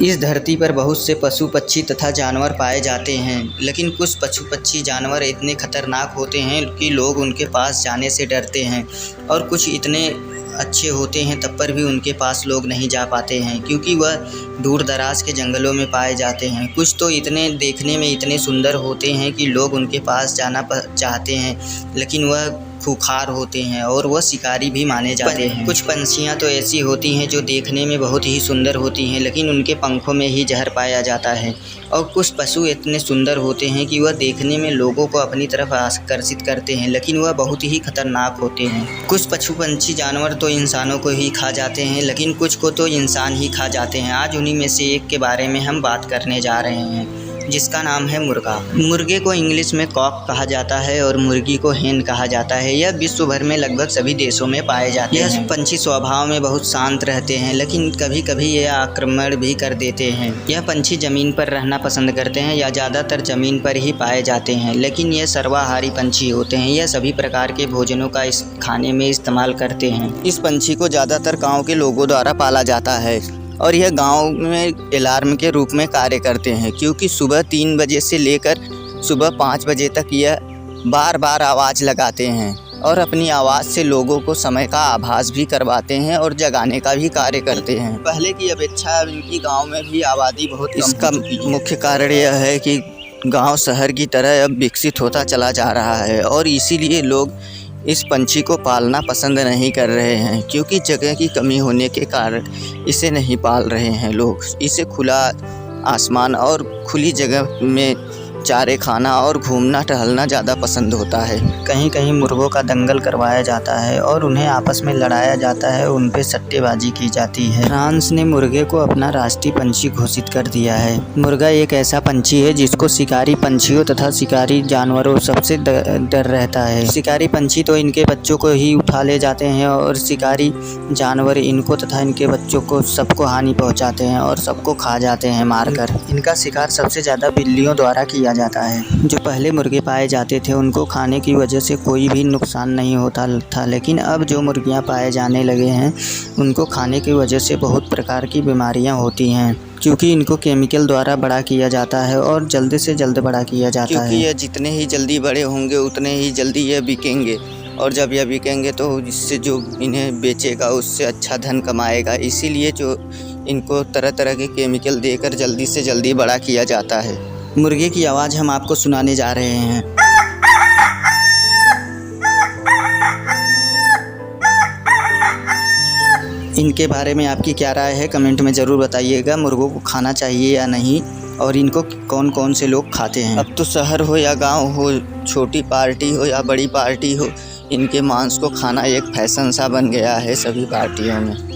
इस धरती पर बहुत से पशु पक्षी तथा जानवर पाए जाते हैं, लेकिन कुछ पशु पक्षी जानवर इतने खतरनाक होते हैं कि लोग उनके पास जाने से डरते हैं और कुछ इतने अच्छे होते हैं तब पर भी उनके पास लोग नहीं जा पाते हैं क्योंकि वह दूर दराज के जंगलों में पाए जाते हैं। कुछ तो इतने देखने में इतने सुंदर होते हैं कि लोग उनके पास जाना चाहते हैं, लेकिन वह खूंखार होते हैं और वह शिकारी भी माने जाते हैं। कुछ पंछियाँ तो ऐसी होती हैं जो देखने में बहुत ही सुंदर होती हैं, लेकिन उनके पंखों में ही जहर पाया जाता है। और कुछ पशु इतने सुंदर होते हैं कि वह देखने में लोगों को अपनी तरफ आकर्षित करते हैं, लेकिन वह बहुत ही खतरनाक होते हैं। कुछ पशु पंछी जानवर तो इंसानों को ही खा जाते हैं, लेकिन कुछ को तो इंसान ही खा जाते हैं। आज उन्हीं में से एक के बारे में हम बात करने जा रहे हैं, जिसका नाम है मुर्गा। मुर्गे को इंग्लिश में कॉक कहा जाता है और मुर्गी को हेन कहा जाता है। यह विश्व भर में लगभग सभी देशों में पाए जाते हैं। यह पंछी स्वभाव में बहुत शांत रहते हैं, लेकिन कभी कभी यह आक्रमण भी कर देते हैं। यह पंछी जमीन पर रहना पसंद करते हैं या ज़्यादातर जमीन पर ही पाए जाते हैं, लेकिन यह सर्वाहारी पंछी होते हैं। यह सभी प्रकार के भोजनों का इस खाने में इस्तेमाल करते हैं। इस पंछी को ज़्यादातर गाँव के लोगों द्वारा पाला जाता है और यह गांव में अलार्म के रूप में कार्य करते हैं, क्योंकि सुबह 3 बजे से लेकर सुबह 5 बजे तक यह बार बार आवाज़ लगाते हैं और अपनी आवाज़ से लोगों को समय का आभास भी करवाते हैं और जगाने का भी कार्य करते हैं। पहले की अपेक्षा अब इनकी गांव में भी आबादी बहुत कम। इसका मुख्य कारण यह है कि गांव शहर की तरह अब विकसित होता चला जा रहा है और इसीलिए लोग इस पंछी को पालना पसंद नहीं कर रहे हैं, क्योंकि जगह की कमी होने के कारण इसे नहीं पाल रहे हैं लोग। इसे खुला आसमान और खुली जगह में चारे खाना और घूमना टहलना ज़्यादा पसंद होता है। कहीं कहीं मुर्गों का दंगल करवाया जाता है और उन्हें आपस में लड़ाया जाता है, उन पे सट्टेबाजी की जाती है। फ्रांस ने मुर्गे को अपना राष्ट्रीय पंछी घोषित कर दिया है। मुर्गा एक ऐसा पंछी है जिसको शिकारी पंछियों तथा शिकारी जानवरों सबसे डर रहता है। शिकारी पंछी तो इनके बच्चों को ही उठा ले जाते हैं और शिकारी जानवर इनको तथा इनके बच्चों को सबको हानि पहुँचाते हैं और सबको खा जाते हैं मारकर। इनका शिकार सबसे ज़्यादा बिल्लियों द्वारा किया जाता है। जो पहले मुर्गे पाए जाते थे उनको खाने की वजह से कोई भी नुकसान नहीं होता था, लेकिन अब जो मुर्गियां पाए जाने लगे हैं उनको खाने की वजह से बहुत प्रकार की बीमारियां होती हैं, क्योंकि इनको केमिकल द्वारा बड़ा किया जाता है और जल्द से जल्द बड़ा किया जाता है। क्योंकि ये जितने ही जल्दी बड़े होंगे उतने ही जल्दी ये बिकेंगे और जब ये बिकेंगे तो इससे जो इन्हें बेचेगा उससे अच्छा धन कमाएगा। इसीलिए जो इनको तरह तरह के केमिकल देकर जल्दी से जल्दी बड़ा किया जाता है। मुर्गे की आवाज़ हम आपको सुनाने जा रहे हैं। इनके बारे में आपकी क्या राय है कमेंट में ज़रूर बताइएगा। मुर्गों को खाना चाहिए या नहीं और इनको कौन कौन से लोग खाते हैं। अब तो शहर हो या गांव हो, छोटी पार्टी हो या बड़ी पार्टी हो, इनके मांस को खाना एक फैशन सा बन गया है सभी पार्टियों में।